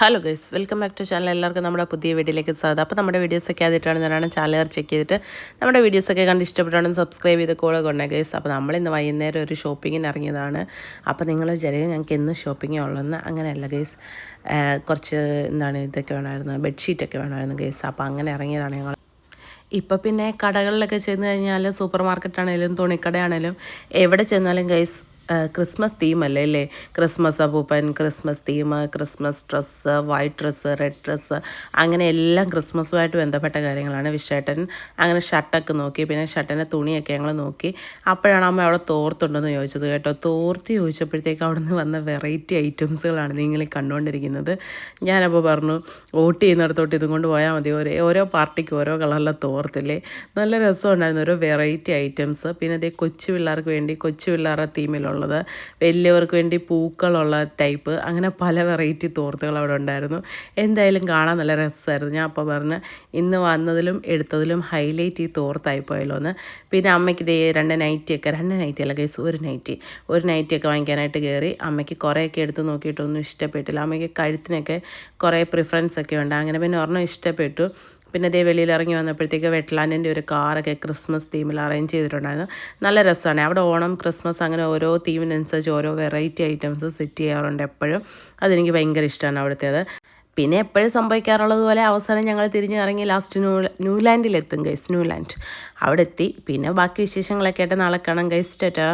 Hello guys, welcome back to channel. എല്ലാവർക്കും നമ്മുടെ പുതിയ വീഡിയോയിലേക്ക് സ്വാഗതം. അപ്പോൾ നമ്മുടെ വീഡിയോസൊക്കെ ആദ്യമായിട്ടാണ് ഞാനാണ് ചാനൽ ചെക്ക് ചെയ്തിട്ട് നമ്മുടെ വീഡിയോസൊക്കെ കണ്ട് ഇഷ്ടപ്പെട്ടാണ് സബ്സ്ക്രൈബ് ചെയ്ത് കൂടെ കൊണ്ടേ ഗൈസ്. അപ്പോൾ നമ്മളിന്ന് വൈകുന്നേരം ഒരു ഷോപ്പിങ്ങിന് ഇറങ്ങിയതാണ്. അപ്പോൾ നിങ്ങൾ വിചാരിക്കും ഞങ്ങൾക്ക് എന്ന് ഷോപ്പിംഗ് ഉള്ളതെന്ന്. അങ്ങനെയല്ല ഗൈസ്, കുറച്ച് ഇതൊക്കെ വേണമായിരുന്നു, ബെഡ്ഷീറ്റൊക്കെ വേണമായിരുന്നു ഗൈസ്. അപ്പോൾ അങ്ങനെ ഇറങ്ങിയതാണ് ഞങ്ങൾ. ഇപ്പം പിന്നെ കടകളിലൊക്കെ ചെന്ന് കഴിഞ്ഞാൽ സൂപ്പർ മാർക്കറ്റാണേലും തുണിക്കടയാണേലും എവിടെ ചെന്നാലും ഗൈസ് ക്രിസ്മസ് തീമല്ലേ അല്ലേ? ക്രിസ്മസ് അപ്പൂപ്പൻ, Christmas theme, Christmas dress, white dress, red dress, അങ്ങനെ എല്ലാം ക്രിസ്മസുമായിട്ട് ബന്ധപ്പെട്ട കാര്യങ്ങളാണ്. വിഷേട്ടൻ അങ്ങനെ ഷർട്ടൊക്കെ നോക്കി, പിന്നെ ഷർട്ടിൻ്റെ തുണിയൊക്കെ ഞങ്ങൾ നോക്കി. അപ്പോഴാണ് അമ്മ അവിടെ തോർത്തുണ്ടെന്ന് ചോദിച്ചത് കേട്ടോ. തോർത്ത് ചോദിച്ചപ്പോഴത്തേക്ക് അവിടെ നിന്ന് വന്ന വെറൈറ്റി ഐറ്റംസുകളാണ് നിങ്ങൾ കണ്ടുകൊണ്ടിരിക്കുന്നത്. ഞാനപ്പോൾ പറഞ്ഞു വോട്ട് ചെയ്യുന്നിടത്തോട്ട് ഇതും കൊണ്ട് പോയാൽ മതി, ഓരോ പാർട്ടിക്ക് ഓരോ കളറിലെ തോർത്തില്ലേ. നല്ല രസമുണ്ടായിരുന്നു, ഓരോ വെറൈറ്റി ഐറ്റംസ്. പിന്നെ അതേ കൊച്ചു പിള്ളേർക്ക് വേണ്ടി കൊച്ചു പിള്ളേരുടെ തീമിലുള്ള, വലിയവർക്ക് വേണ്ടി പൂക്കളുള്ള ടൈപ്പ്, അങ്ങനെ പല വെറൈറ്റി തോർത്തുകൾ അവിടെ ഉണ്ടായിരുന്നു. എന്തായാലും കാണാൻ നല്ല രസമായിരുന്നു. ഞാൻ അപ്പോൾ പറഞ്ഞ് ഇന്ന് വന്നതിലും എടുത്തതിലും ഹൈലൈറ്റ് ഈ തോർത്തായിപ്പോയല്ലോ എന്ന്. പിന്നെ അമ്മയ്ക്ക് ഇതേ രണ്ട് നൈറ്റി അല്ല കേസ്, ഒരു നൈറ്റിയൊക്കെ വാങ്ങിക്കാനായിട്ട് കയറി. അമ്മയ്ക്ക് കുറേയൊക്കെ എടുത്ത് നോക്കിയിട്ടൊന്നും ഇഷ്ടപ്പെട്ടില്ല. അമ്മയ്ക്ക് കഴുത്തിനൊക്കെ കുറേ പ്രിഫറൻസ് ഒക്കെ ഉണ്ട്. അങ്ങനെ പിന്നെ ഒരെണ്ണം ഇഷ്ടപ്പെട്ടു. പിന്നെ അതേ വെളിയിൽ ഇറങ്ങി വന്നപ്പോഴത്തേക്ക് വെറ്റ്ലാൻഡിൻ്റെ ഒരു കാറൊക്കെ ക്രിസ്മസ് തീമിൽ അറേഞ്ച് ചെയ്തിട്ടുണ്ടായിരുന്നു. നല്ല രസമാണ്. അവിടെ ഓണം, ക്രിസ്മസ് അങ്ങനെ ഓരോ തീമിനനുസരിച്ച് ഓരോ വെറൈറ്റി ഐറ്റംസ് സെറ്റ് ചെയ്യാറുണ്ട് എപ്പോഴും. അതെനിക്ക് ഭയങ്കര ഇഷ്ടമാണ് അവിടുത്തേത്. പിന്നെ എപ്പോഴും സംഭവിക്കാറുള്ളത് പോലെ അവസാനം ഞങ്ങൾ തിരിഞ്ഞിറങ്ങി ലാസ്റ്റ് ന്യൂലാൻഡിലെത്തും ഗൈസ്. ന്യൂലാൻഡ് അവിടെ എത്തി. പിന്നെ ബാക്കി വിശേഷങ്ങളൊക്കെ ആയിട്ട് നാളെ കാണാം ഗൈസ്. ടാറ്റാ.